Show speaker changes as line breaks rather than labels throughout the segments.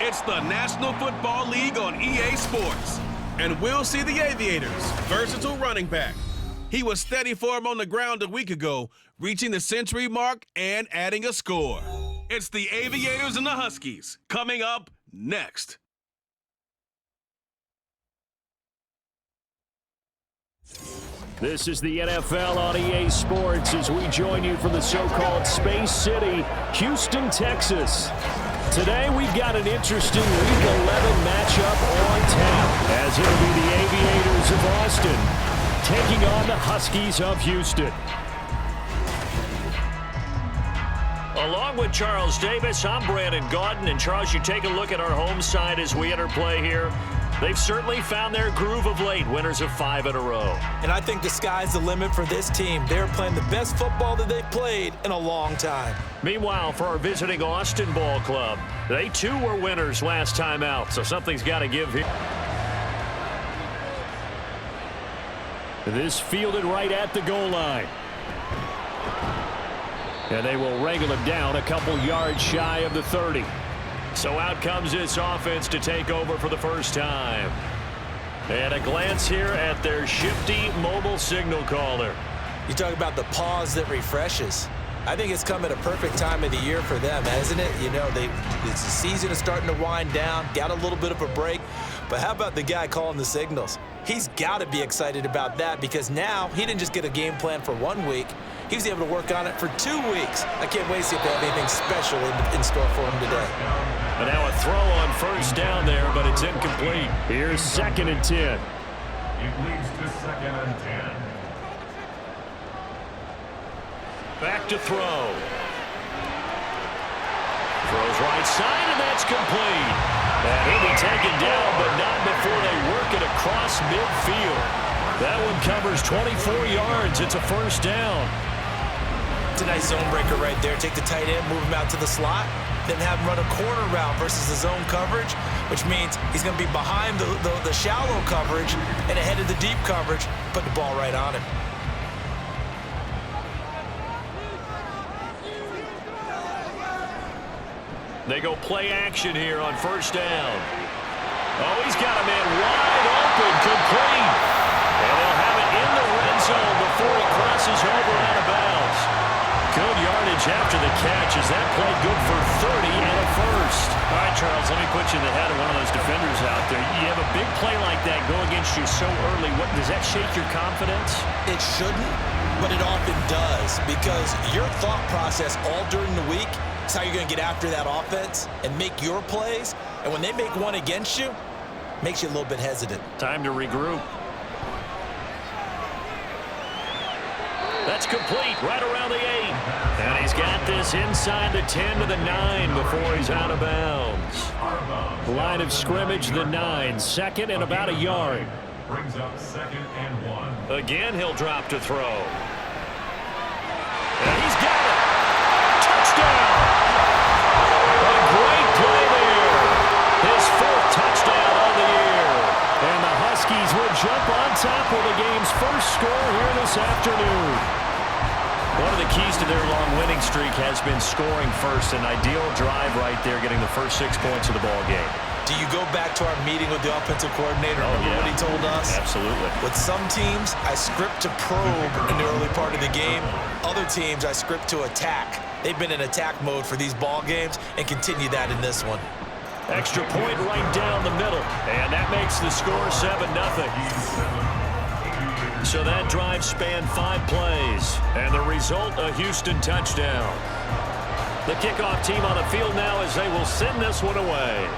It's the National Football League on EA Sports. And we'll see the Aviators' versatile running back. He was steady for him on the ground a week ago, reaching the century mark and adding a score. It's the Aviators and the Huskies, coming up next.
This is the NFL on EA Sports as we join you from the so-called Space City, Houston, Texas. Today we've got an interesting Week 11 matchup on tap, as it'll be the Aviators of Austin taking on the Huskies of Houston. Along with Charles Davis, I'm Brandon Gaudin. And Charles, you take a look at our home side as we enter play here. They've certainly found their groove of late, winners of 5 in a row.
And I think the sky's the limit for this team. They're playing the best football that they've played in a long time.
Meanwhile, for our visiting Austin Ball Club, they too were winners last time out, so something's got to give here. This fielded right at the goal line. And they will wrangle him down a couple yards shy of the 30. So out comes this offense to take over for the first time. And a glance here at their shifty mobile signal caller.
You talk about the pause that refreshes. I think it's come at a perfect time of the year for them, hasn't it? You know, the season is starting to wind down, got a little bit of a break. But how about the guy calling the signals? He's got to be excited about that because now he didn't just get a game plan for 1 week. He was able to work on it for 2 weeks. I can't wait to see if they have anything special in store for him today.
And now a throw on first down there, but it's incomplete. Here's 2nd and 10.
It leads to 2nd and 10.
Back to throw. Throws right side, and that's complete. And he'll be taken down, but not before they work it across midfield. That one covers 24 yards. It's a first down.
It's a nice zone breaker right there. Take the tight end, move him out to the slot, then have him run a corner route versus the zone coverage, which means he's going to be behind the shallow coverage and ahead of the deep coverage. Put the ball right on him.
They go play action here on first down. Oh, he's got a man wide open, complete. And they'll have it in the red zone before he crosses over out of bounds. Good yardage after the catch as that play good for 30 and a first. All right, Charles, let me put you in the head of one of those defenders out there. You have a big play like that go against you so early. Does that shake your confidence?
It shouldn't, but it often does because your thought process all during the week is how you're going to get after that offense and make your plays. And when they make one against you, it makes you a little bit hesitant.
Time to regroup. That's complete right around the 8. And he's got this inside the 10 to the 9 before he's out of bounds. Line of scrimmage, the 9. 2nd and about a yard.
Brings up 2nd and 1.
Again, he'll drop to throw. And he's got it. Touchdown. A great play there. His 4th touchdown on the year. And the Huskies will jump on top of the game's first score here this afternoon. One of the keys to their long winning streak has been scoring first. An ideal drive right there, getting the first 6 points of the ball game.
Do you go back to our meeting with the offensive coordinator? Remember what he told us?
Absolutely.
With some teams, I script to probe in the early part of the game. Other teams, I script to attack. They've been in attack mode for these ball games and continue that in this one.
Extra point right down the middle. And that makes the score 7-0. So that drive spanned 5 plays. And the result, a Houston touchdown. The kickoff team on the field now as they will send this one away.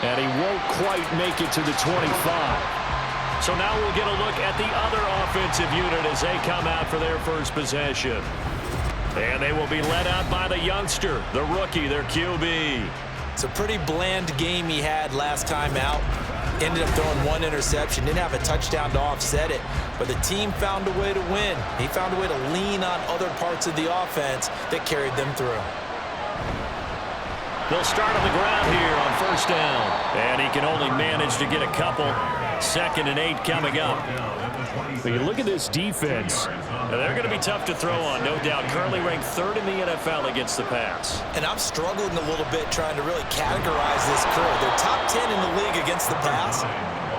And he won't quite make it to the 25. So now we'll get a look at the other offensive unit as they come out for their first possession. And they will be led out by the youngster, the rookie, their QB.
It's a pretty bland game he had last time out. Ended up throwing 1 interception. Didn't have a touchdown to offset it. But the team found a way to win. He found a way to lean on other parts of the offense that carried them through.
They'll start on the ground here on first down. And he can only manage to get a couple. 2nd and 8 coming up. But you look at this defense, and they're going to be tough to throw on, no doubt. Currently ranked 3rd in the NFL against the pass.
And I'm struggling a little bit trying to really categorize this crew. They're top 10 in the league against the pass,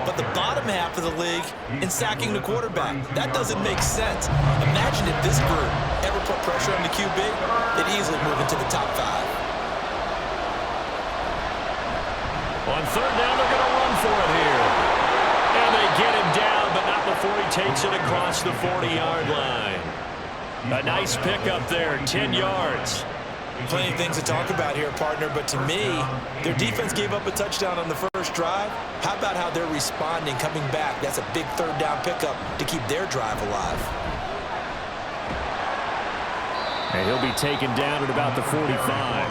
but the bottom half of the league in sacking the quarterback. That doesn't make sense. Imagine if this group ever put pressure on the QB, they'd easily move into the top 5.
On 3rd down, they're going to run for it here. And they get him down, but not before he takes it across the 40-yard line. A nice pickup there, 10 yards.
Plenty of things to talk about here, partner, but to me, their defense gave up a touchdown on the first drive. How about how they're responding, coming back? That's a big 3rd down pickup to keep their drive alive.
And he'll be taken down at about the 45.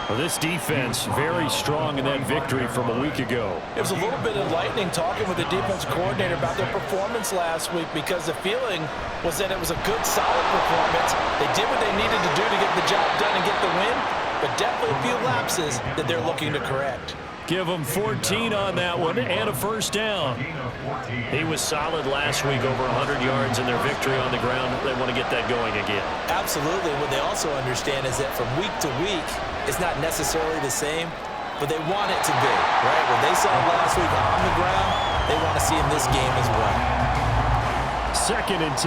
Well, this defense very strong in that victory from a week ago.
It was a little bit enlightening talking with the defensive coordinator about their performance last week, because the feeling was that it was a good, solid performance. They did what they needed to do to get the job done and get the win, but definitely a few lapses that they're looking to correct.
Give them 14 on that one and a 1st down. He was solid last week, over 100 yards in their victory on the ground. They want to get that going again.
Absolutely. What they also understand is that from week to week, it's not necessarily the same, but they want it to be, right? What they saw last week on the ground, they want to see in this game as well.
2nd and 10.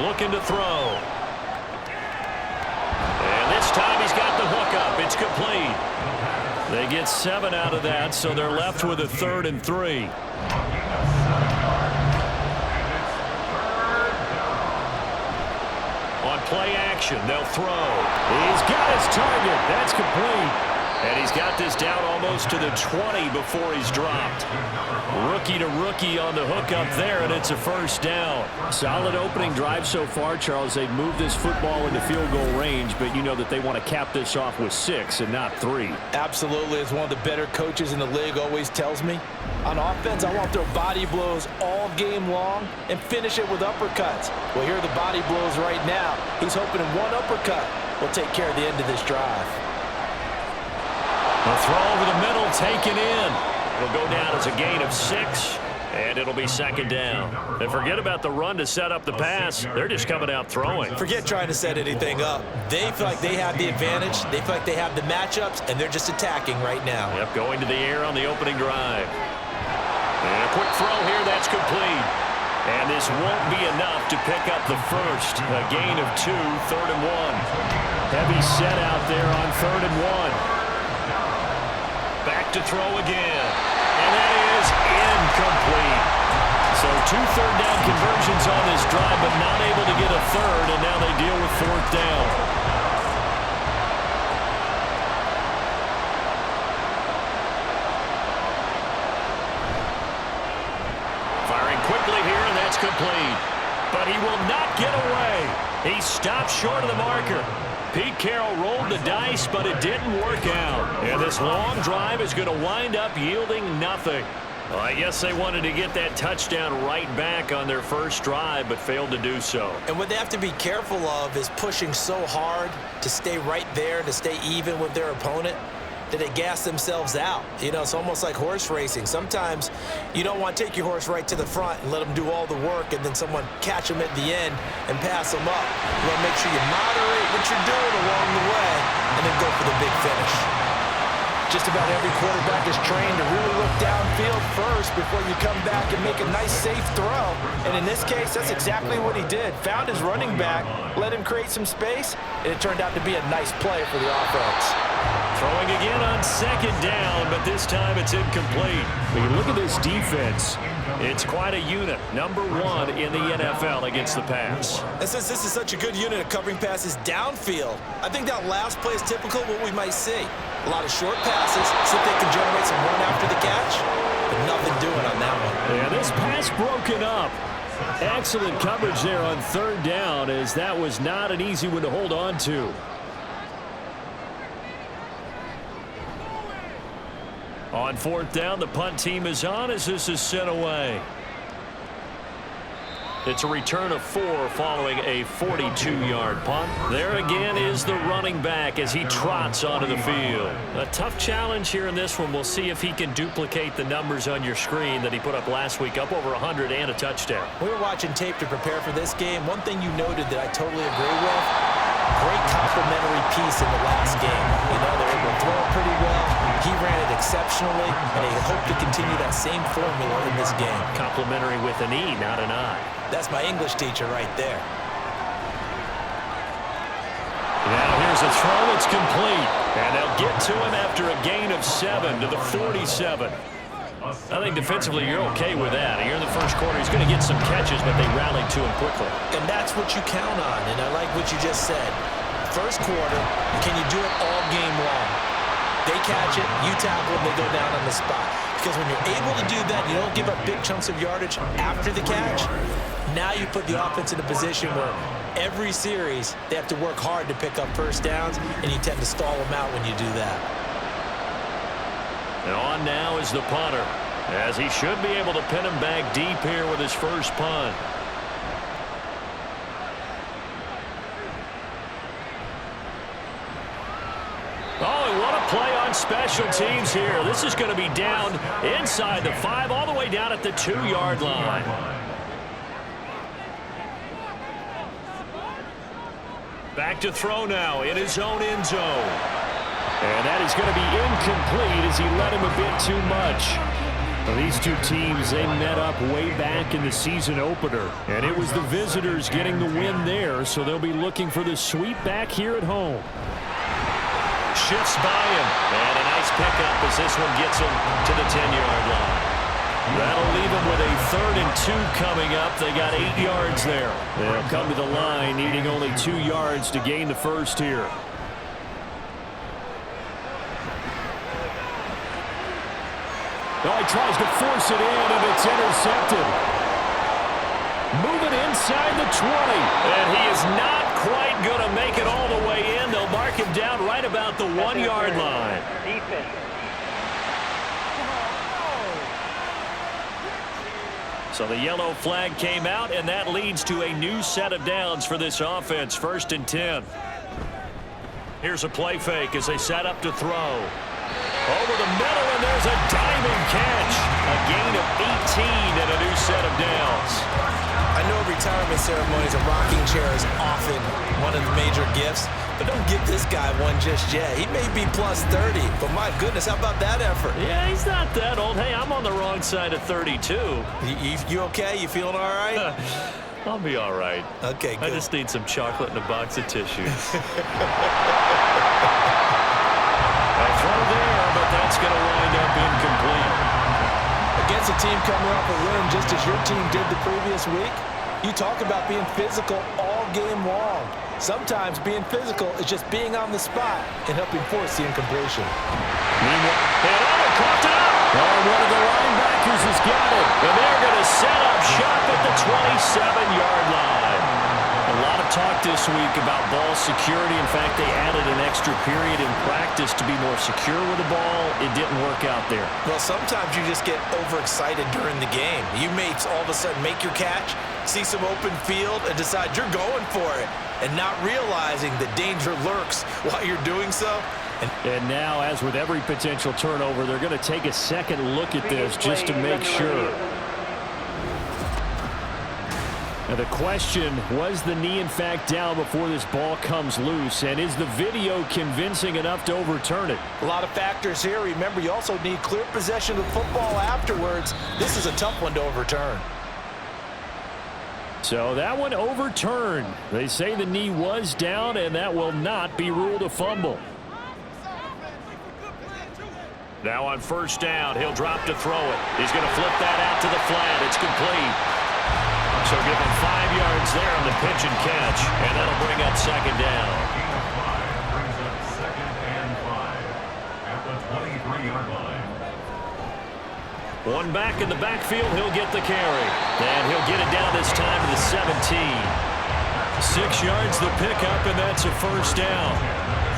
Looking to throw. And this time he's got the hook up. It's complete. They get 7 out of that, so they're left with a 3rd and 3. On play action, they'll throw. He's got his target. That's complete. And he's got this down almost to the 20 before he's dropped. Rookie to rookie on the hook up there, and it's a 1st down. Solid opening drive so far, Charles. They've moved this football into field goal range, but you know that they want to cap this off with 6 and not 3.
Absolutely. As one of the better coaches in the league always tells me, on offense, I want to throw body blows all game long and finish it with uppercuts. Well, here are the body blows right now. He's hoping in one uppercut will take care of the end of this drive.
The throw over the middle, taken in. It'll go down as a gain of 6, and it'll be 2nd down. And forget about the run to set up the pass. They're just coming out throwing.
Forget trying to set anything up. They feel like they have the advantage. They feel like they have the matchups, and they're just attacking right now.
Yep, going to the air on the opening drive. And a quick throw here, that's complete. And this won't be enough to pick up the 1st. A gain of 2, 3rd and 1. Heavy set out there on 3rd and 1. Back to throw again. And that is incomplete. So 2 third down conversions on this drive, but not able to get a 3rd, and now they deal with 4th down. Firing quickly here, and that's complete. But he will not get away. He stopped short of the marker. Pete Carroll rolled the dice, but it didn't work out. And this long drive is going to wind up yielding nothing. Well, I guess they wanted to get that touchdown right back on their first drive, but failed to do so.
And what they have to be careful of is pushing so hard to stay right there, to stay even with their opponent, that they gas themselves out. You know, it's almost like horse racing. Sometimes you don't want to take your horse right to the front and let them do all the work, and then someone catch them at the end and pass them up. You want to make sure you moderate what you're doing along the way and then go for the big finish.
Just about every quarterback is trained to really look downfield first before you come back and make a nice, safe throw. And in this case, that's exactly what he did. Found his running back, let him create some space, and it turned out to be a nice play for the offense.
Throwing again on 2nd down, but this time it's incomplete. When you look at this defense, it's quite a unit. Number 1 in the NFL against the pass.
And since this is such a good unit of covering passes downfield, I think that last play is typical of what we might see. A lot of short passes, see if they can generate some run after the catch, but nothing doing on that one.
Yeah, this pass broken up. Excellent coverage there on 3rd down, as that was not an easy one to hold on to. On 4th down, the punt team is on as this is sent away. It's a return of 4 following a 42-yard punt. There again is the running back as he trots onto the field. A tough challenge here in this one. We'll see if he can duplicate the numbers on your screen that he put up last week, up over 100 and a touchdown.
We were watching tape to prepare for this game. One thing you noted that I totally agree with, great complimentary piece in the last game. You know, they were able to throw it pretty well. He ran it exceptionally, and they hope to continue that same formula in this game.
Complimentary with an E, not an I.
That's my English teacher right there.
Now here's a throw that's complete. And they'll get to him after a gain of 7 to the 47. I think defensively you're okay with that. Here in the first quarter, he's going to get some catches, but they rallied to him quickly.
And that's what you count on, and I like what you just said. First quarter, can you do it all game long? They catch it, you tackle them, they go down on the spot. Because when you're able to do that, you don't give up big chunks of yardage after the catch. Now you put the offense in a position where every series they have to work hard to pick up first downs, and you tend to stall them out when you do that.
And on now is the punter, as he should be able to pin him back deep here with his first punt. Oh, and what a play on special teams here. This is going to be down inside the 5, all the way down at the 2-yard line. Back to throw now in his own end zone. And that is going to be incomplete as he let him a bit too much. Well, these two teams, they met up way back in the season opener. And it was the visitors getting the win there, so they'll be looking for the sweep back here at home. Shifts by him. And a nice pickup as this one gets him to the 10-yard line. That'll leave them with a 3rd and 2 coming up. They got 8 yards there. They'll come to the line needing only 2 yards to gain the first here. Oh, he tries to force it in, and it's intercepted. Moving inside the 20. And he is not quite going to make it all the way in. They'll mark him down right about the 1-yard line. So the yellow flag came out, and that leads to a new set of downs for this offense. 1st and 10. Here's a play fake as they set up to throw. Over the middle, and there's a diving catch. A gain of 18 and a new set of downs.
I know retirement ceremonies, a rocking chair is often one of the major gifts, but don't give this guy one just yet. He may be plus 30, but my goodness, how about that effort?
Yeah, he's not that old. Hey, I'm on the wrong side of 32.
You okay? You feeling all right?
I'll be all right.
Okay, good.
I just need some chocolate and a box of tissues. A throw there, but that's going to wind up incomplete.
Against a team coming off a win just as your team did the previous week, you talk about being physical all game long. Sometimes being physical is just being on the spot and helping force the incompletion.
Meanwhile, caught it up. Oh, one of the linebackers has got it. And they're going to set up shop at the 27-yard line. A lot of talk this week about ball security. In fact, they added an extra period in practice to be more secure with the ball. It didn't work out there.
Well, sometimes you just get overexcited during the game. You may all of a sudden make your catch, see some open field, and decide you're going for it, and not realizing the danger lurks while you're doing so.
And now, as with every potential turnover, they're going to take a second look at this just to make sure. Now the question, was the knee in fact down before this ball comes loose? And is the video convincing enough to overturn it?
A lot of factors here. Remember, you also need clear possession of the football afterwards. This is a tough one to overturn.
So that one overturned. They say the knee was down, and that will not be ruled a fumble. Now on 1st down, he'll drop to throw it. He's going to flip that out to the flat. It's complete. So give him 5 yards there on the pitch and catch, and that'll bring up 2nd down.
Brings up 2nd and 5 at the 23-yard line.
One back in the backfield, he'll get the carry. And he'll get it down this time to the 17. 6 yards the pickup, and that's a 1st down.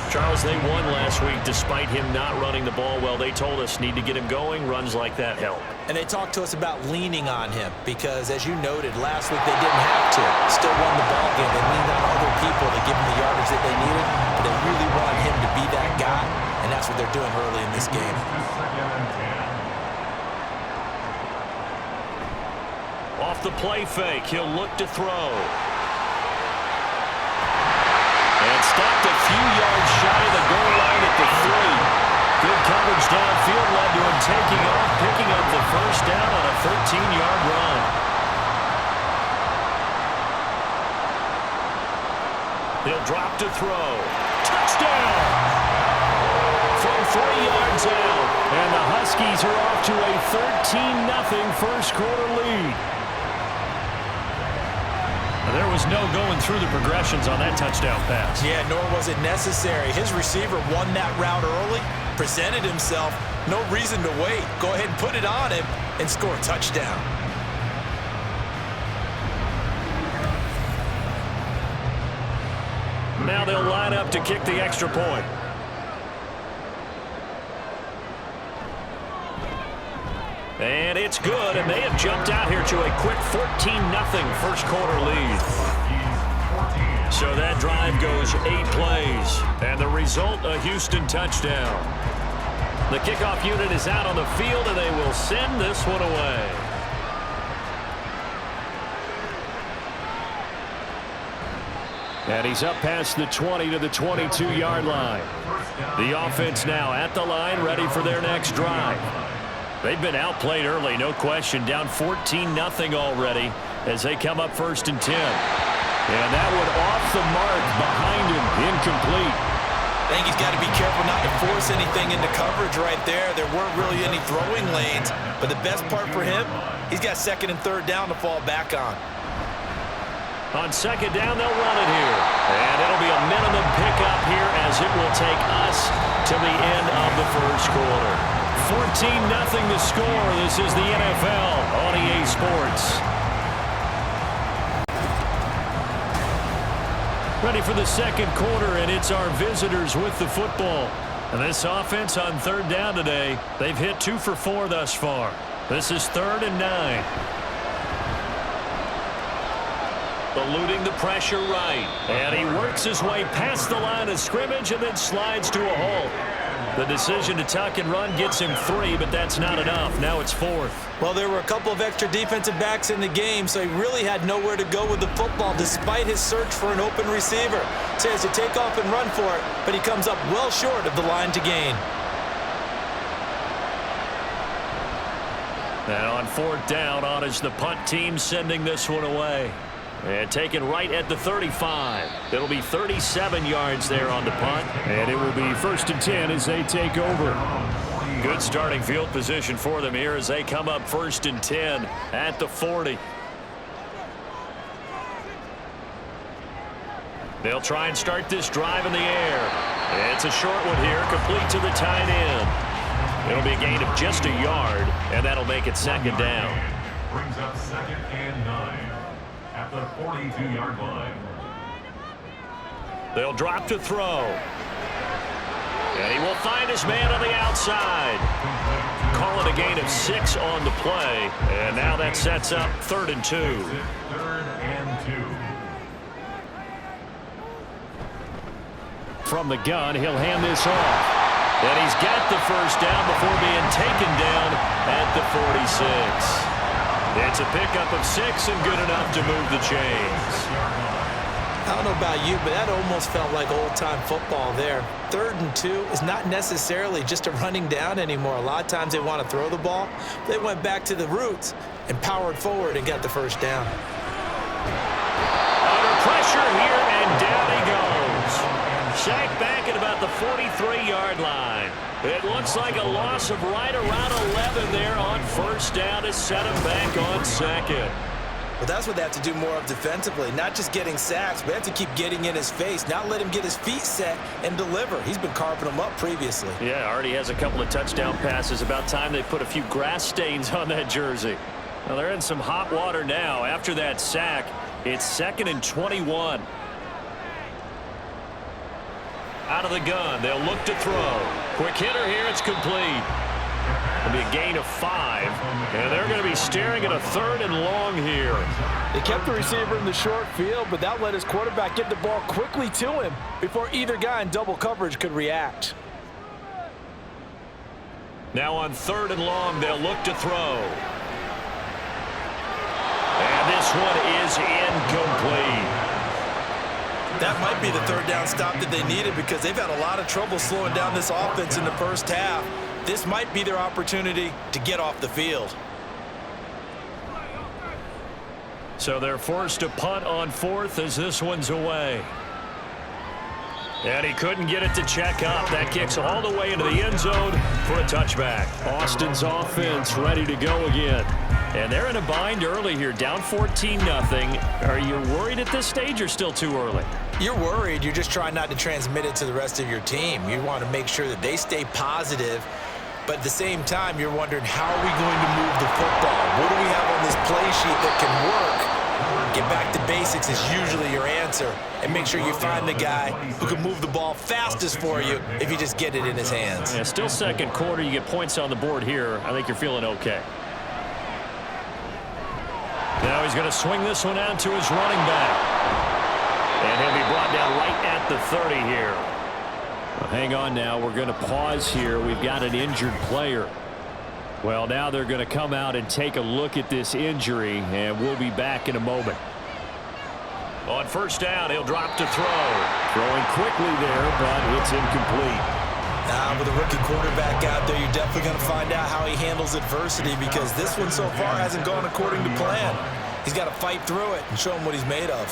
Charles, they won last week despite him not running the ball well. They told us need to get him going. Runs like that help.
And they talked to us about leaning on him because, as you noted, last week they didn't have to. Still won the ball game. They leaned on other people to give them the yardage that they needed, but they really wanted him to be that guy, and that's what they're doing early in this game.
Off the play fake, he'll look to throw. And stopped a few yards shy of the goal line at the 3. Good coverage downfield led to him taking off, picking up the first down on a 13-yard run. He'll drop to throw. Touchdown! From 3 yards out. And the Huskies are off to a 13-0 first quarter lead. There was no going through the progressions on that touchdown pass.
Yeah, nor was it necessary. His receiver won that route early, presented himself, no reason to wait. Go ahead and put it on him and score a touchdown.
Now they'll line up to kick the extra point. And it's good, and they have jumped out here to a quick 14-0 first quarter lead. So that drive goes 8 plays, and the result, a Houston touchdown. The kickoff unit is out on the field, and they will send this one away. And he's up past the 20 to the 22-yard line. The offense now at the line, ready for their next drive. They've been outplayed early, no question, down 14-0 already as they come up 1st and 10. And that one off the mark behind him, incomplete.
I think he's got to be careful not to force anything into coverage right there. There weren't really any throwing lanes, but the best part for him, he's got 2nd and 3rd down to fall back on.
On 2nd down, they'll run it here. And it'll be a minimum pickup here as it will take us to the end of the first quarter. 14-0 the score. This is the NFL on EA Sports. Ready for the second quarter, and it's our visitors with the football. And this offense on 3rd down today, they've hit 2 for 4 thus far. This is 3rd and 9. Eluding the pressure right. And he works his way past the line of scrimmage and then slides to a halt. The decision to tuck and run gets him 3, but that's not enough. Now it's 4th.
Well, there were a couple of extra defensive backs in the game, so he really had nowhere to go with the football despite his search for an open receiver. So he has to take off and run for it, but he comes up well short of the line to gain.
And on 4th down, on is the punt team sending this one away. And taken right at the 35. It'll be 37 yards there on the punt. And it will be 1st and 10 as they take over. Good starting field position for them here as they come up 1st and 10 at the 40. They'll try and start this drive in the air. It's a short one here, complete to the tight end. It'll be a gain of just a yard, and that'll make it 2nd down.
Brings up 2nd and 9. At the 42-yard line.
They'll drop to throw. And he will find his man on the outside. Call it a gain of 6 on the play. And now that sets up 3rd and 2.
3rd and 2.
From the gun, he'll hand this off. And he's got the first down before being taken down at the 46. It's a pickup of 6 and good enough to move the chains.
I don't know about you, but that almost felt like old-time football there. 3rd and 2 is not necessarily just a running down anymore. A lot of times they want to throw the ball. They went back to the roots and powered forward and got the first down.
Under pressure here, and down he goes. Sacked back at about the 43-yard line. It looks like a loss of right around 11 there on 1st down to set him back on 2nd.
Well, that's what they have to do more of defensively, not just getting sacks, but have to keep getting in his face, not let him get his feet set and deliver. He's been carving them up previously.
Yeah, already has a couple of touchdown passes. About time they put a few grass stains on that jersey. Well, they're in some hot water now. After that sack, it's 2nd and 21. Out of the gun, they'll look to throw. Quick hitter here, it's complete. It'll be a gain of 5, and they're going to be staring at a 3rd and long here.
They kept the receiver in the short field, but that let his quarterback get the ball quickly to him before either guy in double coverage could react.
Now on 3rd and long, they'll look to throw. And this one is incomplete.
That might be the 3rd down stop that they needed because they've had a lot of trouble slowing down this offense in the first half. This might be their opportunity to get off the field.
So they're forced to punt on 4th as this one's away. And he couldn't get it to check up. That kicks all the way into the end zone for a touchback. Austin's offense ready to go again. And they're in a bind early here, down 14-0. Are you worried at this stage or still too early?
You're worried. You're just trying not to transmit it to the rest of your team. You want to make sure that they stay positive. But at the same time, you're wondering, how are we going to move the football? What do we have on this play sheet that can work? Get back to basics is usually your answer. And make sure you find the guy who can move the ball fastest for you if you just get it in his hands.
Yeah, still second quarter. You get points on the board here. I think you're feeling okay. Now he's going to swing this one out to his running back. And he'll be brought down right at the 30 here. Well, hang on now. We're going to pause here. We've got an injured player. Well, now they're going to come out and take a look at this injury, and we'll be back in a moment. On 1st down, he'll drop to throw. Throwing quickly there, but it's incomplete.
With a rookie quarterback out there, you're definitely going to find out how he handles adversity because this one so far hasn't gone according to plan. He's got to fight through it and show him what he's made of.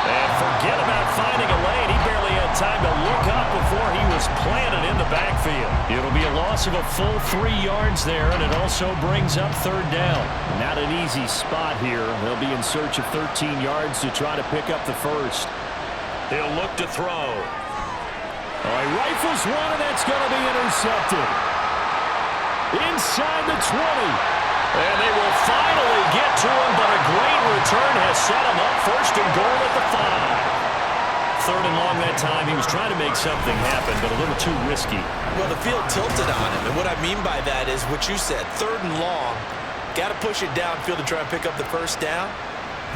And forget about finding a lane. He barely had time to look up before he was planted in the backfield. It'll be a loss of a full 3 yards there, and it also brings up 3rd down. Not an easy spot here. They'll be in search of 13 yards to try to pick up the 1st. He'll look to throw. Oh, he rifles one, and that's going to be intercepted. Inside the 20. And they will finally get to him, but a great return has set him up 1st and goal at the 5. 3rd and long that time. He was trying to make something happen, but a little too risky.
Well, the field tilted on him, and what I mean by that is what you said, 3rd and long. Got to push it downfield to try and pick up the 1st down.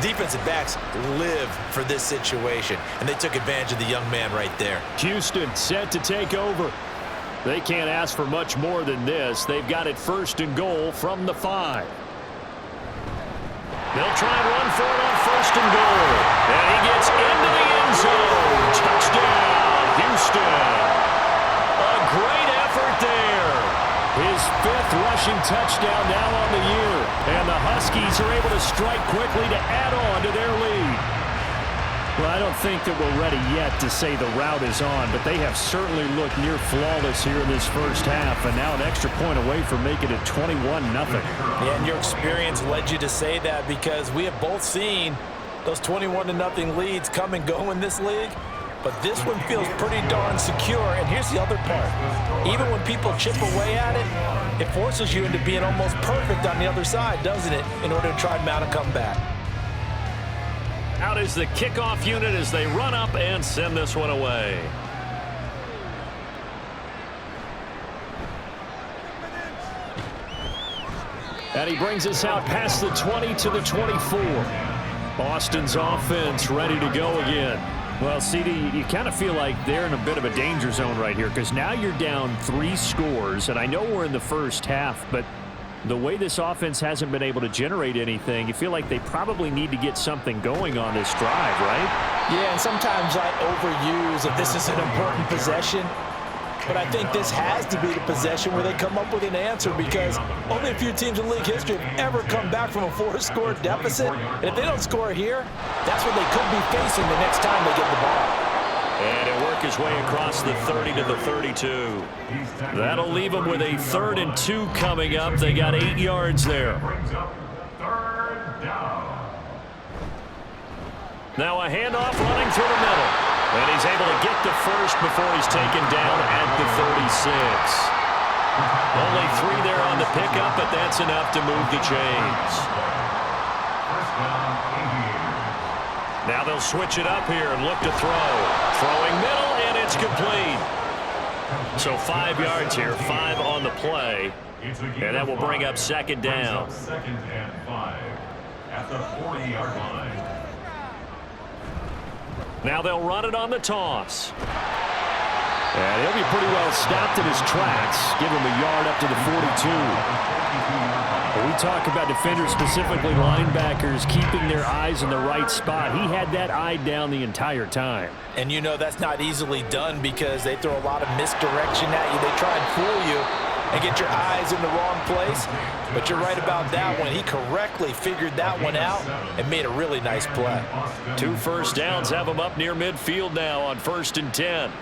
Defensive backs live for this situation, and they took advantage of the young man right there.
Houston set to take over. They can't ask for much more than this. They've got it 1st and goal from the 5. They'll try and run for it on 1st and goal. And he gets into the end zone. Touchdown, Houston. A great effort there. His 5th rushing touchdown now on the year. And the Huskies are able to strike quickly to add on to their lead. Well, I don't think that we're ready yet to say the route is on, but they have certainly looked near flawless here in this first half, and now an extra point away from making it 21-0.
Yeah, and your experience led you to say that because we have both seen those 21-0 leads come and go in this league, but this one feels pretty darn secure, and here's the other part. Even when people chip away at it, it forces you into being almost perfect on the other side, doesn't it, in order to try and mount a comeback.
Out is the kickoff unit as they run up and send this one away. And he brings us out past the 20 to the 24. Austin's offense ready to go again. Well, CD, you kind of feel like they're in a bit of a danger zone right here because now you're down 3 scores, and I know we're in the first half, but the way this offense hasn't been able to generate anything, you feel like they probably need to get something going on this drive, right?
Yeah, and sometimes I overuse if this is an important possession. But I think this has to be the possession where they come up with an answer because only a few teams in league history have ever come back from a 4-score deficit. And if they don't score here, that's what they could be facing the next time they get the ball.
And he'll work his way across the 30 to the 32. That'll leave them with a 3rd and 2 coming up. They got 8 yards there. Now a handoff running through the middle. And he's able to get the 1st before he's taken down at the 36. Only 3 there on the pickup, but that's enough to move the chains. Now they'll switch it up here and look to throw. Throwing middle, and it's complete. So 5 yards here, 5 on the play. And that will bring up second down.
Second and 5 at the 40-yard line.
Now they'll run it on the toss. And he'll be pretty well stopped in his tracks. Give him a yard up to the 42. When we talk about defenders, specifically linebackers, keeping their eyes in the right spot, he had that eye down the entire time.
And you know that's not easily done because they throw a lot of misdirection at you. They try and fool you and get your eyes in the wrong place. But you're right about that one. He correctly figured that one out and made a really nice play.
2 first downs have him up near midfield now on 1st and 10.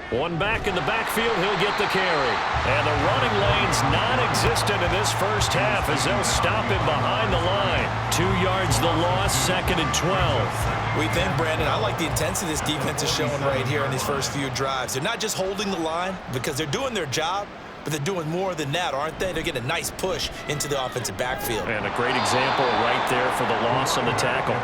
One back in the backfield, he'll get the carry. And the running lane's non-existent in this first half as they'll stop him behind the line. 2 yards the loss, 2nd and 12.
We think, Brandon, I like the intensity this defense is showing right here in these first few drives. They're not just holding the line because they're doing their job, but they're doing more than that, aren't they? They're getting a nice push into the offensive backfield.
And a great example right there for the loss on the tackle.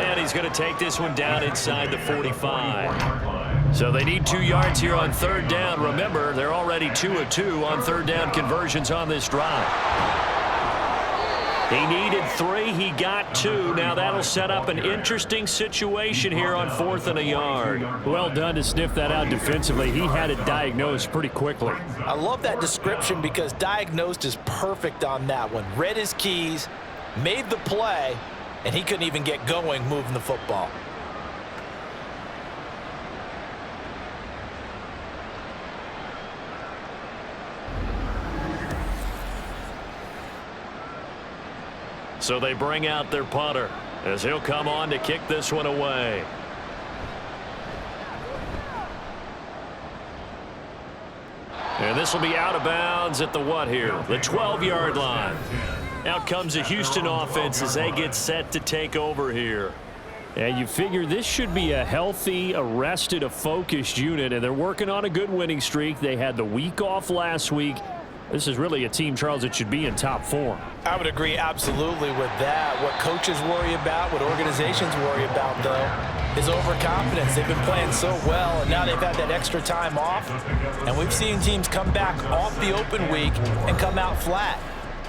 And he's going to take this one down inside the 45. So they need 2 yards here on 3rd down. Remember, they're already 2 of 2 on 3rd down conversions on this drive. He needed 3. He got 2. Now that'll set up an interesting situation here on 4th and a yard. Well done to sniff that out defensively. He had it diagnosed pretty quickly.
I love that description because diagnosed is perfect on that one. Read his keys, made the play, and he couldn't even get going moving the football.
So they bring out their punter as he'll come on to kick this one away. And this will be out of bounds at the what here? The 12-yard line. Out comes the Houston offense as they get set to take over here. And you figure this should be a healthy, a rested, a focused unit, and they're working on a good winning streak. They had the week off last week. This is really a team, Charles, that should be in top form.
I would agree absolutely with that. What coaches worry about, what organizations worry about, though, is overconfidence. They've been playing so well, and now they've had that extra time off. And we've seen teams come back off the open week and come out flat.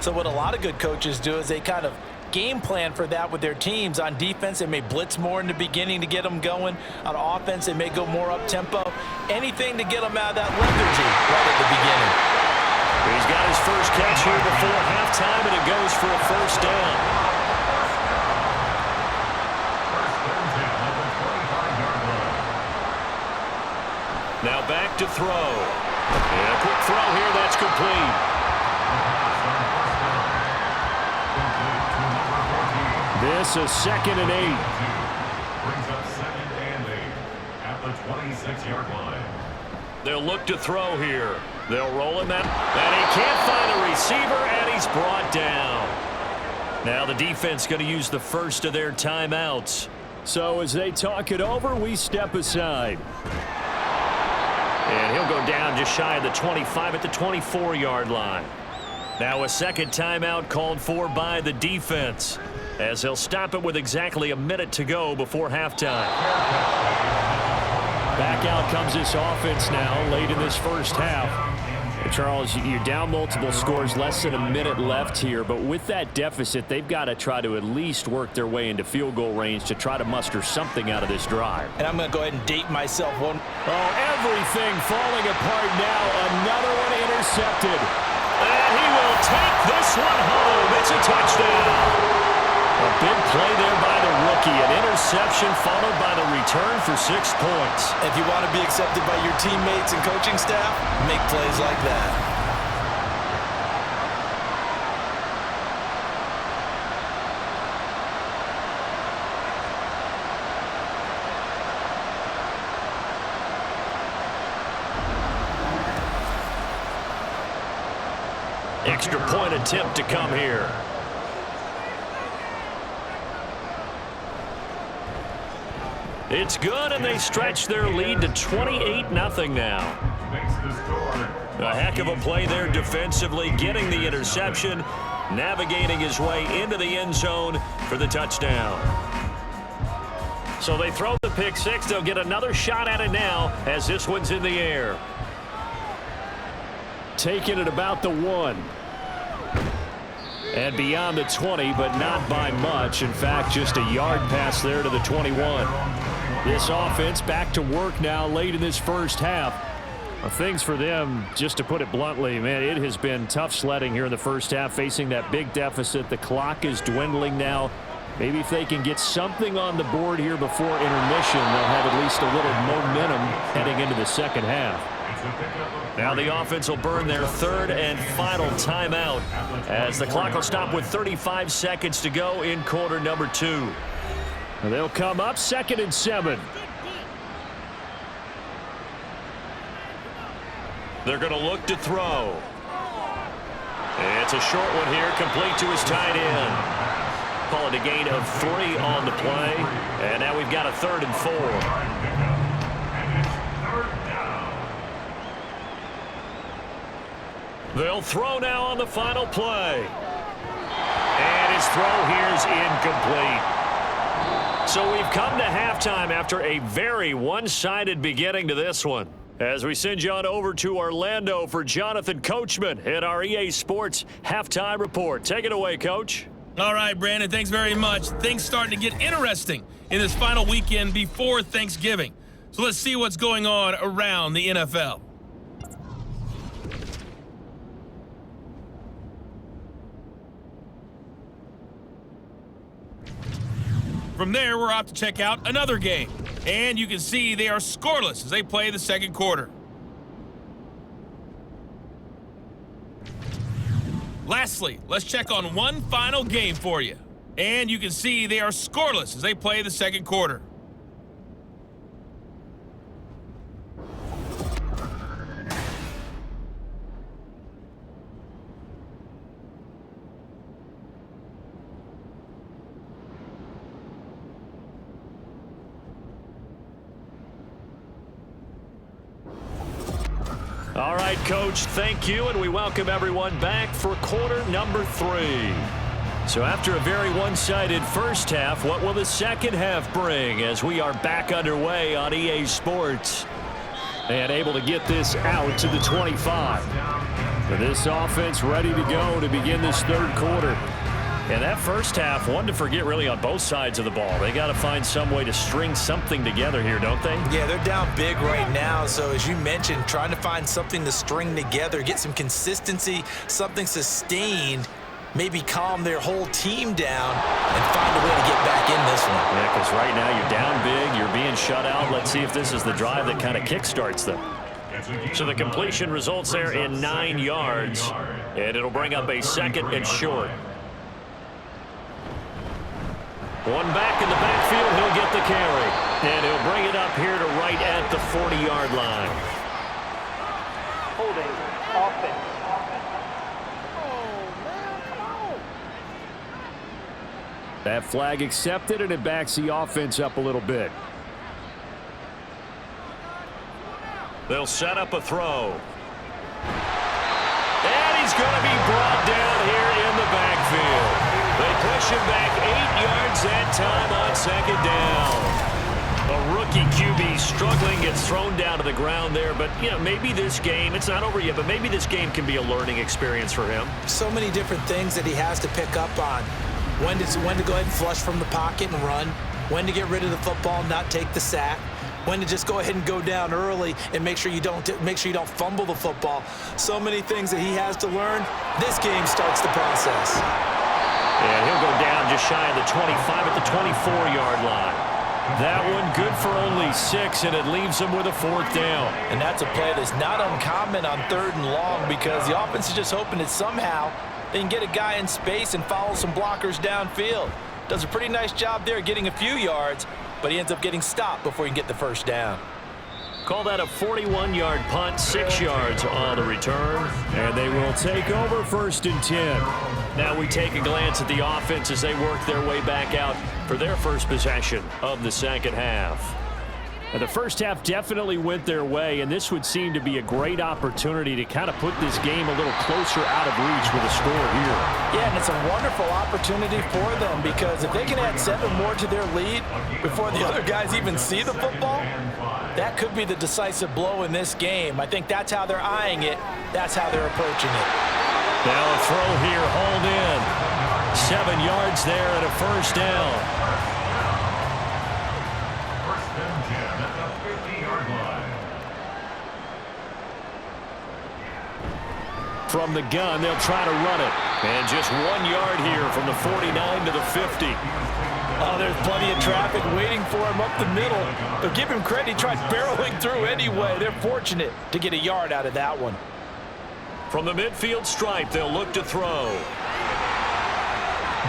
So what a lot of good coaches do is they kind of game plan for that with their teams. On defense, they may blitz more in the beginning to get them going. On offense, they may go more up-tempo. Anything to get them out of that lethargy right at the beginning.
He's got his first catch here before halftime, and it goes for a first down. Now back to throw. And a quick throw here, that's complete. This is 2nd and 8.
Brings up 2nd and 8 at the 26-yard line.
They'll look to throw here. They'll roll him out, and he can't find a receiver, and he's brought down. Now the defense going to use the first of their timeouts. So as they talk it over, we step aside. And he'll go down just shy of the 25 at the 24-yard line. Now a second timeout called for by the defense, as they'll stop it with exactly a minute to go before halftime. Back out comes this offense now late in this first half. Charles, you're down multiple scores, less than a minute left here, but with that deficit, they've got to try to at least work their way into field goal range to try to muster something out of this drive.
And I'm going to go ahead and date myself one.
Oh, everything falling apart now. Another one intercepted. And he will take this one home. It's a touchdown. A big play there by the rookie. An interception followed by the return for 6 points.
If you want to be accepted by your teammates and coaching staff, make plays like that.
Extra point attempt to come here. It's good, and they stretch their lead to 28-0 now. A heck of a play there defensively, getting the interception. navigating his way into the end zone for the touchdown. So they throw the pick six. They'll get another shot at it now as this one's in the air. Taking it about the 1. And beyond the 20, but not by much. In fact, just a yard pass there to the 21. This offense back to work now late in this first half. Things for them, just to put it bluntly, man, it has been tough sledding here in the first half, facing that big deficit. The clock is dwindling now. Maybe if they can get something on the board here before intermission, they'll have at least a little momentum heading into the second half. Now the offense will burn their third and final timeout as the clock will stop with 35 seconds to go in quarter number 2. They'll come up 2nd and 7. They're going to look to throw. It's a short one here, complete to his tight end. Call it a gain of 3 on the play. And now we've got a 3rd and 4. They'll throw now on the final play. And his throw here is incomplete. So we've come to halftime after a very one-sided beginning to this one. As we send you on over to Orlando for Jonathan Coachman at our EA Sports Halftime Report. Take it away, Coach.
All right, Brandon, thanks very much. Things starting to get interesting in this final weekend before Thanksgiving. So let's see what's going on around the NFL. From there, we're off to check out another game. And you can see they are scoreless as they play the second quarter. Lastly, let's check on one final game for you. And you can see they are scoreless as they play the second quarter.
All right, Coach, thank you, and we welcome everyone back for quarter number 3. So after a very one-sided first half, what will the second half bring as we are back underway on EA Sports? And able to get this out to the 25. And this offense ready to go to begin this third quarter. And that first half, one to forget really on both sides of the ball. They got to find some way to string something together here, don't they?
Yeah, they're down big right now. So as you mentioned, trying to find something to string together, get some consistency, something sustained, maybe calm their whole team down and find a way to get back in this one.
Yeah, because right now you're down big, you're being shut out. Let's see if this is the drive that kind of kickstarts them. So the completion results there in 9 yards, and it'll bring up a 2nd and short. One back in the backfield, he'll get the carry. And he'll bring it up here to right at the 40-yard line.
Holding offense.
That flag accepted, and it backs the offense up a little bit. They'll set up a throw. And he's going to be brought down here in the backfield. They push him back 8 yards that time on 2nd down. A rookie QB struggling, gets thrown down to the ground there. But, you know, maybe this game, it's not over yet, but maybe this game can be a learning experience for him.
So many different things that he has to pick up on. When to go ahead and flush from the pocket and run. When to get rid of the football and not take the sack. When to just go ahead and go down early and make sure you don't fumble the football. So many things that he has to learn. This game starts the process.
And he'll go down just shy of the 25 at the 24-yard line. That one good for only 6, and it leaves him with a 4th down.
And that's a play that's not uncommon on 3rd and long because the offense is just hoping that somehow they can get a guy in space and follow some blockers downfield. Does a pretty nice job there getting a few yards, but he ends up getting stopped before he can get the first down.
Call that a 41-yard punt, 6 yards on the return, and they will take over 1st and 10. Now we take a glance at the offense as they work their way back out for their first possession of the second half. The first half definitely went their way, and this would seem to be a great opportunity to kind of put this game a little closer out of reach with a score here.
Yeah, and it's a wonderful opportunity for them because if they can add 7 more to their lead before the other guys even see the football, that could be the decisive blow in this game. I think that's how they're eyeing it. That's how they're approaching it.
Now a throw here, hauled in. 7 yards there and a first down. From the gun, they'll try to run it. And just 1 yard here from the 49 to the 50.
Oh, there's plenty of traffic waiting for him up the middle. But give him credit, he tried barreling through anyway. They're fortunate to get a yard out of that one.
From the midfield stripe, they'll look to throw.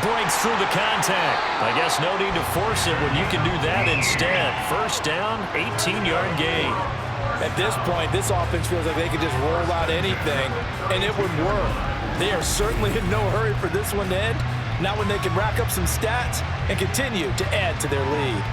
Breaks through the contact. I guess no need to force it when you can do that instead. First down, 18-yard gain.
At this point, this offense feels like they could just roll out anything, and it would work. They are certainly in no hurry for this one to end. Not when they can rack up some stats and continue to add to their lead.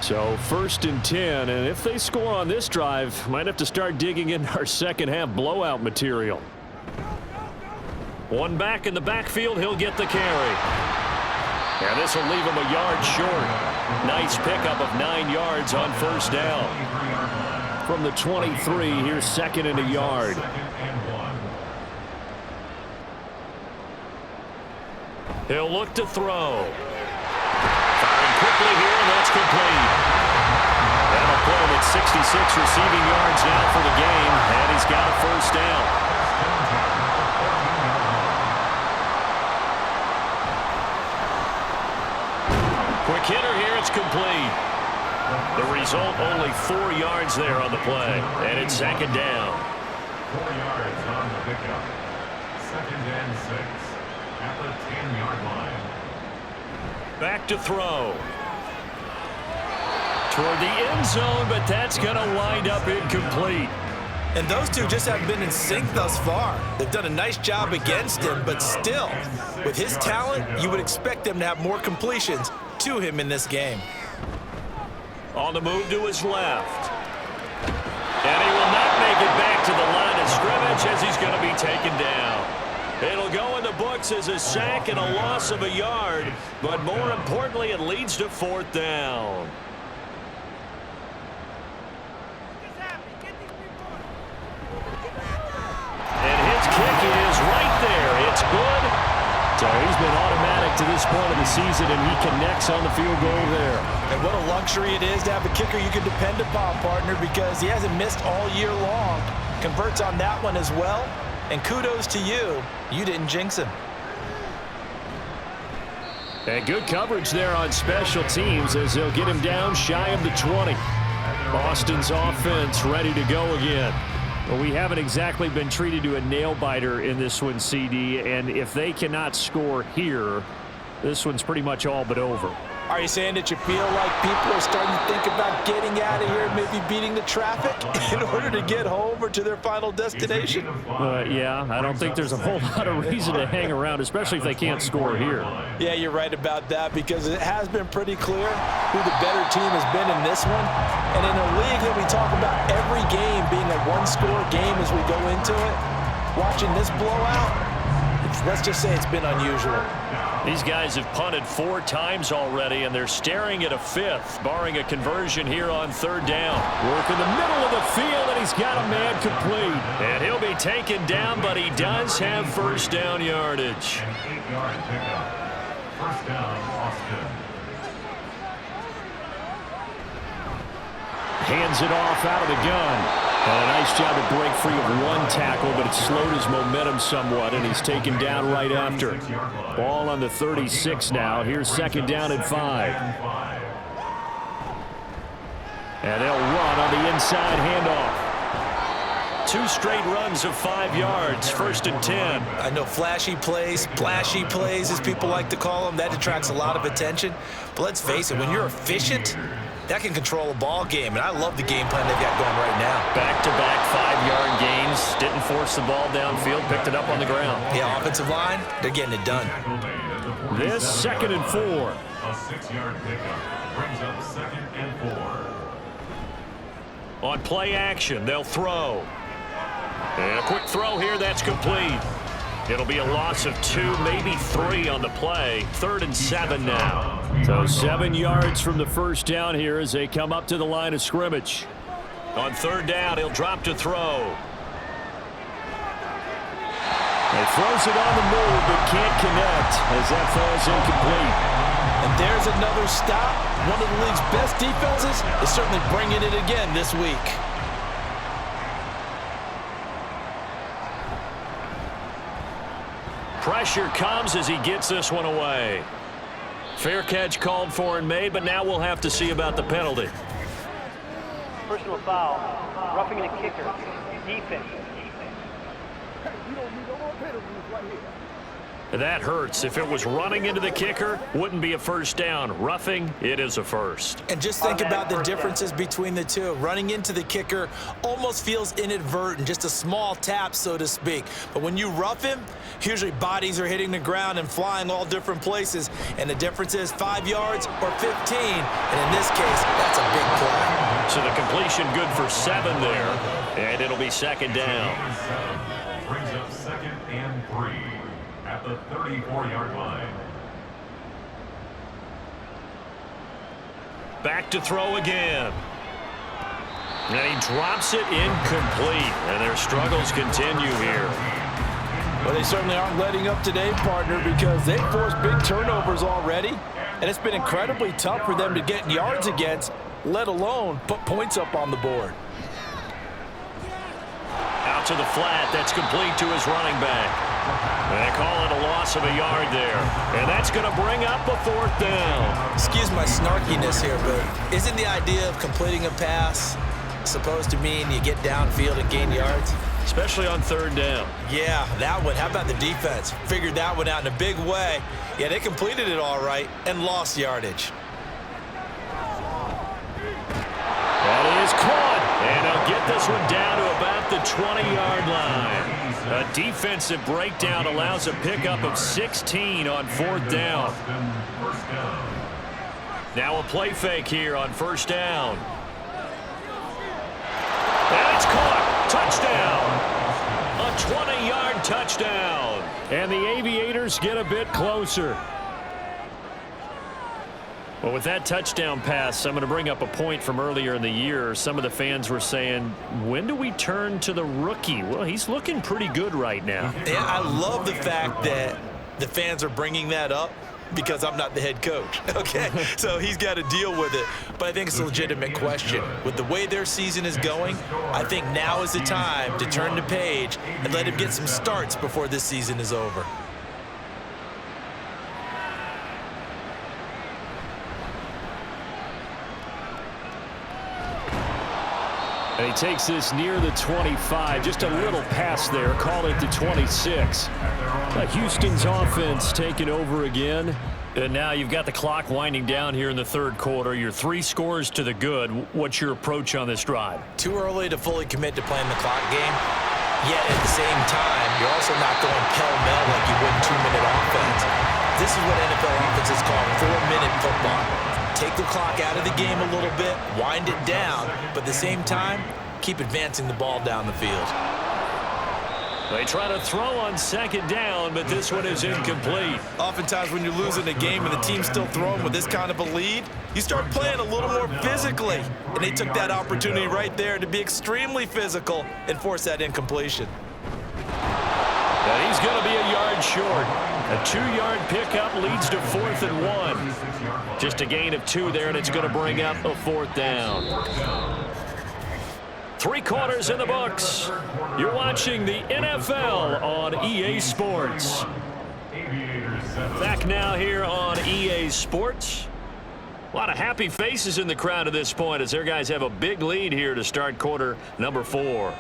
So 1st and 10, and if they score on this drive, might have to start digging in our second half blowout material. One back in the backfield, he'll get the carry. And this will leave him a yard short. Nice pickup of 9 yards on first down. From the 23, here's 2nd and a yard. He'll look to throw. Firing quickly here, and that's complete. That'll put him at 66 receiving yards now for the game, and he's got a first down. Quick hitter here, it's complete. The result, only 4 yards there on the play, and it's 2nd down.
4 yards on the pickup. 2nd and 6 at the 10-yard line.
Back to throw. Toward the end zone, but that's going to wind up incomplete.
And those two just haven't been in sync thus far. They've done a nice job against him, but still, with his talent, you would expect them to have more completions to him in this game.
On the move to his left. And he will not make it back to the line of scrimmage as he's going to be taken down. It'll go in the books as a sack and a loss of a yard, but more importantly, it leads to 4th down. And his kick is right there. It's good. So he's been automatic to this point of the season, and he connects on the field goal there.
And what a luxury it is to have a kicker you can depend upon, partner, because he hasn't missed all year long. Converts on that one as well. And kudos to you. You didn't jinx him.
And good coverage there on special teams as they'll get him down shy of the 20. Boston's offense ready to go again. Well, we haven't exactly been treated to a nail-biter in this one, CD, and if they cannot score here, this one's pretty much all but over.
Are you saying that you feel like people are starting to think about getting out of here and maybe beating the traffic in order to get home or to their final destination?
Yeah, I don't think there's a whole lot of reason to hang around, especially if they can't score here.
Yeah, you're right about that because it has been pretty clear who the better team has been in this one. And in a league that we talk about every game being a one-score game as we go into it, watching this blowout, let's just say it's been unusual.
These guys have punted 4 times already, and they're staring at a 5th, barring a conversion here on 3rd down. Work in the middle of the field, and he's got a man complete. And he'll be taken down, but he does have first down yardage.
An 8-yard pickup. First down, Austin.
Hands it off out of the gun. And a nice job to break free of 1 tackle, but it slowed his momentum somewhat, and he's taken down right after. Ball on the 36 now. Here's 2nd down and 5. And they'll run on the inside handoff. 2 straight runs of 5 yards, 1st and 10.
I know flashy plays, splashy plays, as people like to call them, that attracts a lot of attention. But let's face it, when you're efficient, that can control a ball game, and I love the game plan they've got going right now.
Back-to-back 5-yard gains. Didn't force the ball downfield, picked it up on the ground.
Yeah, offensive line, they're getting it done.
This 2nd and 4.
A 6-yard pickup brings up 2nd and 4.
On play action, they'll throw. And a quick throw here, that's complete. It'll be a loss of 2, maybe 3 on the play. 3rd and 7 now. So 7 yards from the first down here as they come up to the line of scrimmage. On 3rd down, he'll drop to throw. He throws it on the move, but can't connect as that falls incomplete.
And there's another stop. One of the league's best defenses is certainly bringing it again this week.
Pressure comes as he gets this one away. Fair catch called for and made, but now we'll have to see about the penalty.
Personal foul, roughing the kicker, defense.
That hurts. If it was running into the kicker, wouldn't be a first down. Roughing, it is a first.
And just think about the differences between the two. Running into the kicker almost feels inadvertent, just a small tap, so to speak. But when you rough him, usually bodies are hitting the ground and flying all different places. And the difference is 5 yards or 15. And in this case, that's a big play.
So the completion good for 7 there. And it'll be 2nd down.
Brings up 2nd and 3 at the 34-yard line.
Back to throw again. And he drops it incomplete. And their struggles continue here.
Well, they certainly aren't letting up today, partner, because they've forced big turnovers already. And it's been incredibly tough for them to get yards against, let alone put points up on the board.
Out to the flat. That's complete to his running back. They call it a loss of a yard there. And that's going to bring up a 4th down.
Excuse my snarkiness here, but isn't the idea of completing a pass supposed to mean you get downfield and gain yards?
Especially on 3rd down.
Yeah, that one. How about the defense? Figured that one out in a big way. Yeah, they completed it all right and lost yardage.
That is caught. And they'll get this one down to about the 20-yard line. A defensive breakdown allows a pickup of 16 on 4th down. Now a play fake here on 1st down. And it's caught. Touchdown. A 20-yard touchdown. And the Aviators get a bit closer. Well, with that touchdown pass, I'm going to bring up a point from earlier in the year. Some of the fans were saying, when do we turn to the rookie? Well, he's looking pretty good right now.
Yeah, I love the fact that the fans are bringing that up because I'm not the head coach, okay? So he's got to deal with it. But I think it's a legitimate question. With the way their season is going, I think now is the time to turn the page and let him get some starts before this season is over.
And he takes this near the 25. Just a little pass there. Call it the 26. Houston's offense taking over again. And now you've got the clock winding down here in the 3rd quarter. You're 3 scores to the good. What's your approach on this drive?
Too early to fully commit to playing the clock game. Yet at the same time, you're also not going pell-mell like you would in 2-minute offense. This is what NFL offenses call 4-minute football. Take the clock out of the game a little bit, wind it down, but at the same time, keep advancing the ball down the field.
They try to throw on 2nd down, but this one is incomplete.
Oftentimes when you're losing a game and the team's still throwing with this kind of a lead, you start playing a little more physically. And they took that opportunity right there to be extremely physical and force that incompletion.
And he's going to be a yard short. A 2-yard pickup leads to 4th and 1. Just a gain of 2 there, and it's going to bring up a 4th down. 3 quarters in the books. You're watching the NFL on EA Sports. Back now here on EA Sports. A lot of happy faces in the crowd at this point as their guys have a big lead here to start quarter number 4.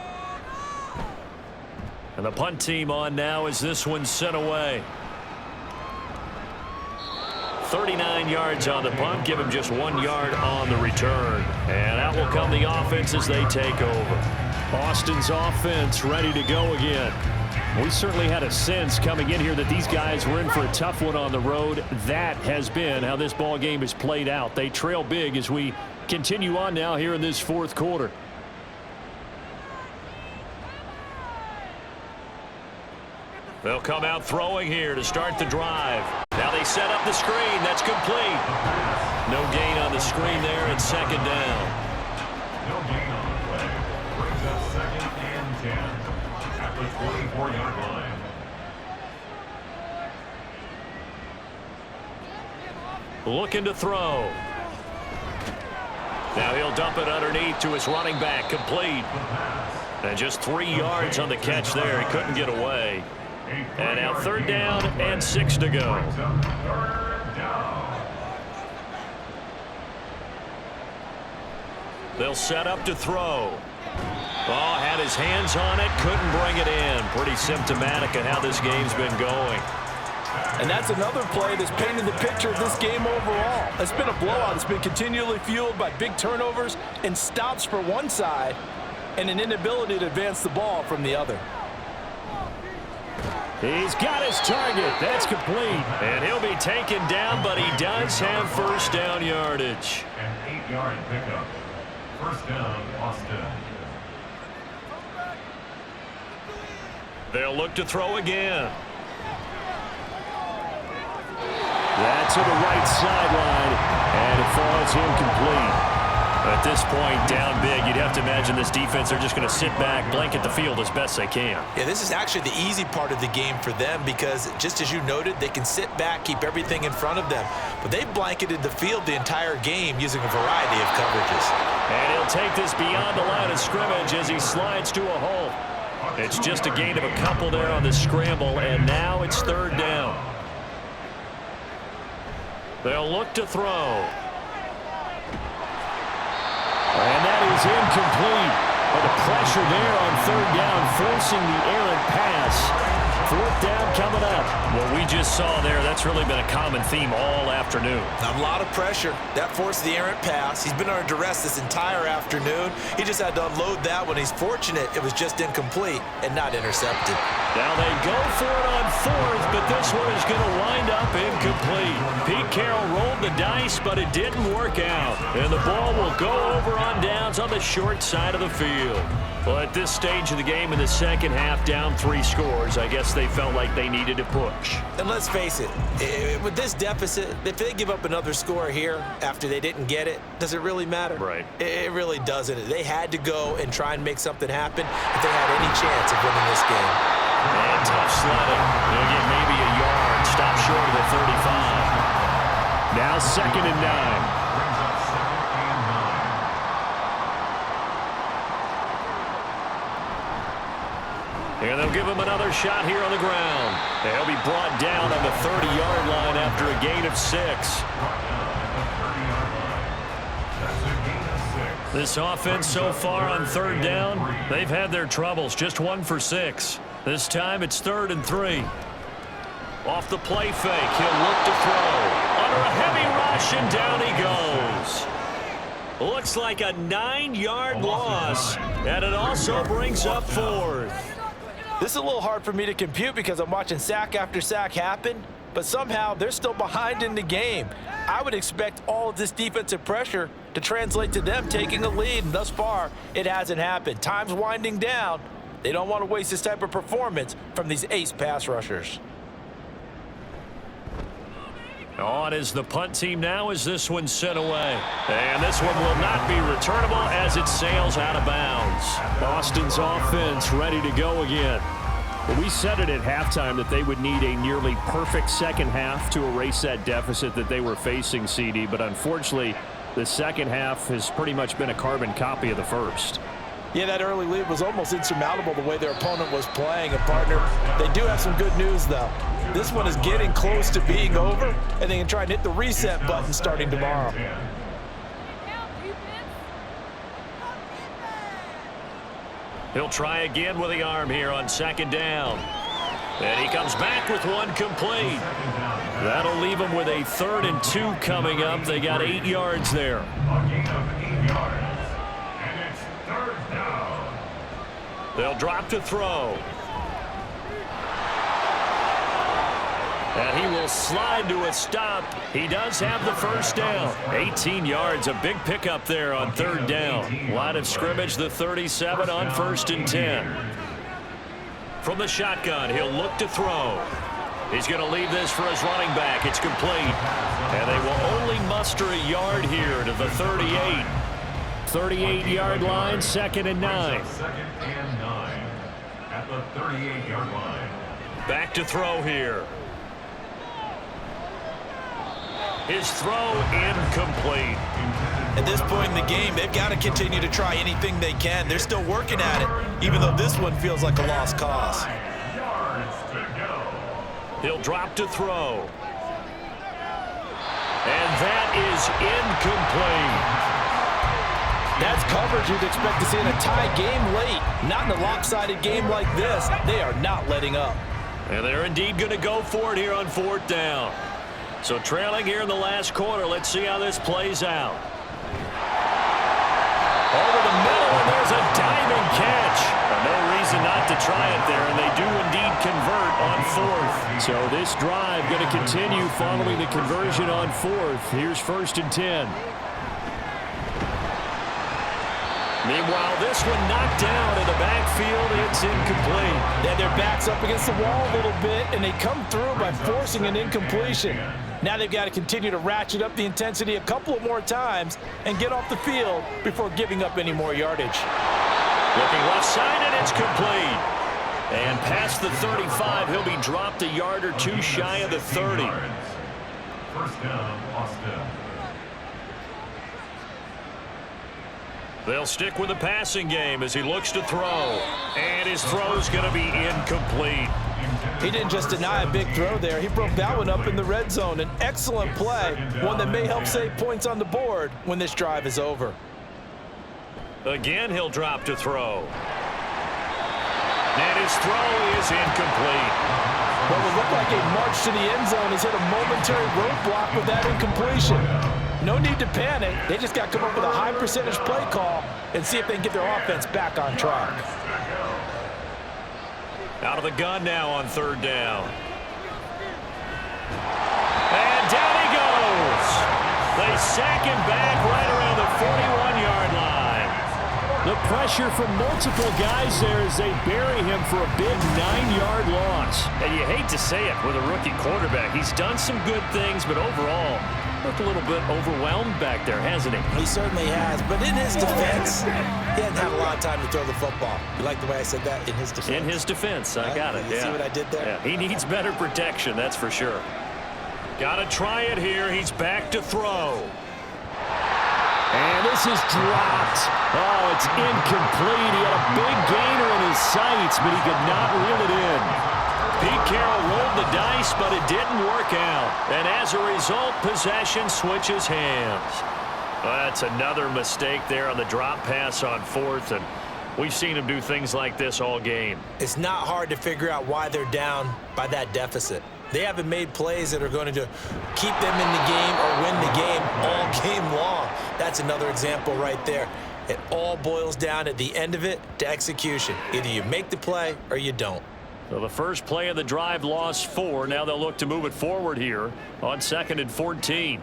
And the punt team on now as this one's sent away. 39 yards on the punt, give him just 1 yard on the return. And out will come the offense as they take over. Austin's offense ready to go again. We certainly had a sense coming in here that these guys were in for a tough one on the road. That has been how this ball game has played out. They trail big as we continue on now here in this fourth quarter. They'll come out throwing here to start the drive. Now they set up the screen. That's complete. No gain on the screen there. It's second down.
No gain on the play. Brings up 2nd and 10 at the 24-yard line.
Looking to throw. Now he'll dump it underneath to his running back. Complete. And just 3 yards on the catch there. He couldn't get away. And now 3rd down and 6 to go. They'll set up to throw. Oh, had his hands on it, couldn't bring it in. Pretty symptomatic of how this game's been going.
And that's another play that's painted the picture of this game overall. It's been a blowout. It's been continually fueled by big turnovers and stops for one side and an inability to advance the ball from the other.
He's got his target. That's complete. And he'll be taken down, but he does have 1st down yardage.
An 8-yard pickup. 1st down, Austin.
They'll look to throw again. That's to the right sideline, and it falls incomplete. At this point, down big, you'd have to imagine this defense, they're just going to sit back, blanket the field as best they can.
Yeah, this is actually the easy part of the game for them because, just as you noted, they can sit back, keep everything in front of them. But they've blanketed the field the entire game using a variety of coverages.
And he'll take this beyond the line of scrimmage as he slides to a hole. It's just a gain of a couple there on the scramble, and now it's 3rd down. They'll look to throw. And that is incomplete. But the pressure there on 3rd down, forcing the errant pass. 4th down coming up. What we just saw there, that's really been a common theme all afternoon.
A lot of pressure. That forced the errant pass. He's been under duress this entire afternoon. He just had to unload that one. He's fortunate it was just incomplete and not intercepted.
Now they go for it on 4th, but this one is going to wind up incomplete. Pete Carroll rolled the dice, but it didn't work out. And the ball will go over on downs on the short side of the field. Well, at this stage of the game in the second half, down 3 scores, I guess they felt like they needed to push.
And let's face it, with this deficit, if they give up another score here after they didn't get it, does it really matter?
Right.
It really doesn't. They had to go and try and make something happen if they had any chance of winning this game.
And tough sledding. They'll get maybe a yard. Stop short of the 35. Now 2nd and 9. And they'll give him another shot here on the ground. They'll be brought down on the 30-yard line after a gain of 6. This offense so far on 3rd down, they've had their troubles. Just 1 for 6. This time it's 3rd and 3. Off the play fake, he'll look to throw. Under a heavy rush, and down he goes. Looks like a 9-yard loss, and it also brings up 4th.
This is a little hard for me to compute because I'm watching sack after sack happen, but somehow they're still behind in the game. I would expect all of this defensive pressure to translate to them taking a lead, and thus far, it hasn't happened. Time's winding down. They don't want to waste this type of performance from these ace pass rushers.
On is the punt team now as this one sent away. And this one will not be returnable as it sails out of bounds. Boston's offense ready to go again. Well, we said it at halftime that they would need a nearly perfect second half to erase that deficit that they were facing, CD. But unfortunately, the second half has pretty much been a carbon copy of the first.
Yeah, that early lead was almost insurmountable the way their opponent was playing. And, partner, they do have some good news, though. This one is getting close to being over, and they can try and hit the reset button starting tomorrow.
He'll try again with the arm here on 2nd down. And he comes back with one complete. That'll leave him with a 3rd and 2 coming up. They got 8 yards there.
A gain of 8 yards. And it's 3rd down.
They'll drop to throw. And he will slide to a stop. He does have the first down. 18 yards, a big pickup there on third down. Line of scrimmage, the 37 on 1st and 10. From the shotgun, he'll look to throw. He's going to leave this for his running back. It's complete. And they will only muster a yard here to the 38. 38-yard line, 2nd and 9.
2nd and 9 at the 38-yard line.
Back to throw here. His throw incomplete.
At this point in the game, they've got to continue to try anything they can. They're still working at it, even though this one feels like a lost cause.
5 yards to go.
He'll drop to throw. And that is incomplete.
That's coverage you'd expect to see in a tie game late. Not in a lopsided game like this. They are not letting up.
And they're indeed going to go for it here on 4th down. So trailing here in the last quarter. Let's see how this plays out. Over the middle, and there's a diving catch. No reason not to try it there, and they do indeed convert on 4th. So this drive going to continue following the conversion on 4th. Here's 1st and 10. Meanwhile, this one knocked down in the backfield. It's incomplete.
Yeah, their back's up against the wall a little bit, and they come through by forcing an incompletion. Now they've got to continue to ratchet up the intensity a couple of more times and get off the field before giving up any more yardage.
Looking left side, and it's complete. And past the 35, he'll be dropped a yard or two shy of the 30.
1st down, Austin.
They'll stick with the passing game as he looks to throw. And his throw's going to be incomplete.
He didn't just deny a big throw there. He broke that one up in the red zone. An excellent play, one that may help save points on the board when this drive is over.
Again, he'll drop to throw. And his throw is incomplete.
What would look like a march to the end zone has hit a momentary roadblock with that incompletion. No need to panic. They just got to come up with a high percentage play call and see if they can get their offense back on track.
Out of the gun now on 3rd down. And down he goes. They sack him back right around the 41-yard line. The pressure from multiple guys there as they bury him for a big 9-yard loss. And you hate to say it with a rookie quarterback. He's done some good things, but overall, looked a little bit overwhelmed back there, hasn't he?
He certainly has, but in his defense, he hasn't had a lot of time to throw the football. You like the way I said that? In his defense?
In his defense, I got it,
You see what I did there?
Yeah, he needs better protection, that's for sure. Got to try it here. He's back to throw. And this is dropped. Oh, it's incomplete. He had a big gainer in his sights, but he could not reel it in. Pete Carroll rolled the dice, but it didn't work out. And as a result, possession switches hands. That's another mistake there on the drop pass on 4th, and we've seen him do things like this all game.
It's not hard to figure out why they're down by that deficit. They haven't made plays that are going to keep them in the game or win the game all game long. That's another example right there. It all boils down at the end of it to execution. Either you make the play or you don't.
So the first play of the drive lost 4. Now they'll look to move it forward here on 2nd and 14.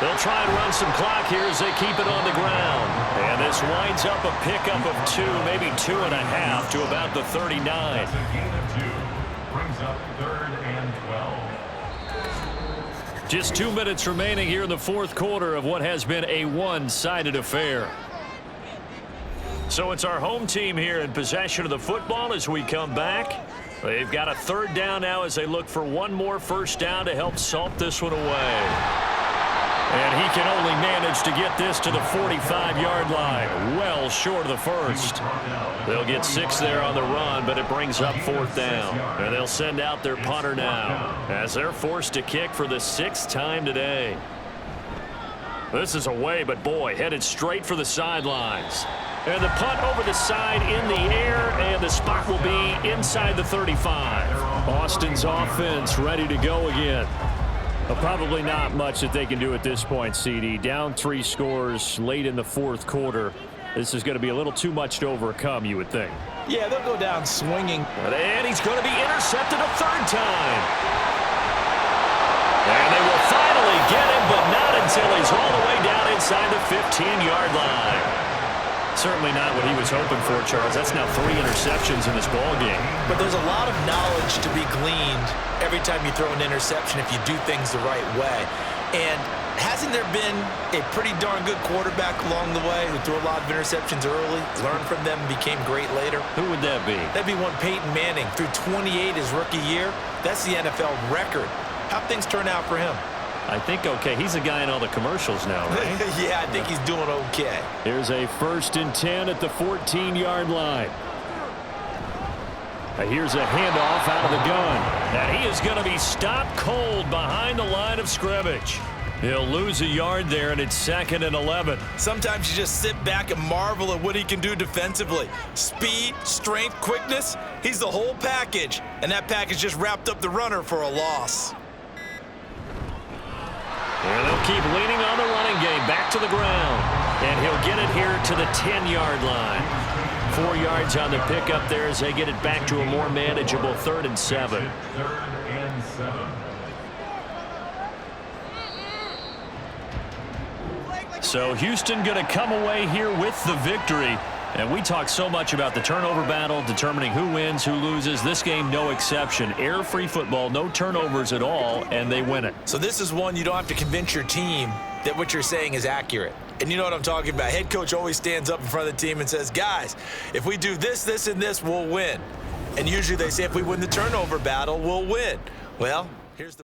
They'll try and run some clock here as they keep it on the ground. And this winds up a pickup of 2, maybe 2.5 to about the 39.
That's a gain of 2. Brings up 3rd and 12.
Just 2 minutes remaining here in the 4th quarter of what has been a one-sided affair. So it's our home team here in possession of the football as we come back. They've got a 3rd down now as they look for one more first down to help salt this one away. And he can only manage to get this to the 45-yard line, well short of the first. They'll get 6 there on the run, but it brings up 4th down. And they'll send out their punter now as they're forced to kick for the 6th time today. This is away, but boy, headed straight for the sidelines. And the punt over the side in the air, and the spot will be inside the 35. Austin's offense ready to go again. Well, probably not much that they can do at this point, CD. Down 3 scores late in the 4th quarter. This is going to be a little too much to overcome, you would think.
Yeah, they'll go down swinging.
And he's going to be intercepted a third time. And they will finally get him, but not until he's all the way down inside the 15-yard line. Certainly not what he was hoping for, Charles. That's now 3 interceptions in this ball game.
But there's a lot of knowledge to be gleaned every time you throw an interception if you do things the right way. And hasn't there been a pretty darn good quarterback along the way who threw a lot of interceptions early, learned from them, and became great later?
Who would that be?
That'd be one Peyton Manning. Threw 28 his rookie year. That's the NFL record. How'd things turn out for him?
I think okay. He's a guy in all the commercials now, right?
Yeah, I think he's doing okay.
Here's a 1st and 10 at the 14-yard line. Here's a handoff out of the gun. And he is going to be stopped cold behind the line of scrimmage. He'll lose a yard there, and it's 2nd and 11.
Sometimes you just sit back and marvel at what he can do defensively. Speed, strength, quickness, he's the whole package. And that package just wrapped up the runner for a loss.
And they'll keep leaning on the running game back to the ground. And he'll get it here to the 10-yard line. 4 yards on the pickup there as they get it back to a more manageable 3rd and 7.
3rd and 7.
So Houston going to come away here with the victory. And we talk so much about the turnover battle, determining who wins, who loses. This game, no exception. Error-free football, no turnovers at all, and they win it.
So this is one you don't have to convince your team that what you're saying is accurate. And you know what I'm talking about. Head coach always stands up in front of the team and says, guys, if we do this, this, and this, we'll win. And usually they say if we win the turnover battle, we'll win. Well, here's the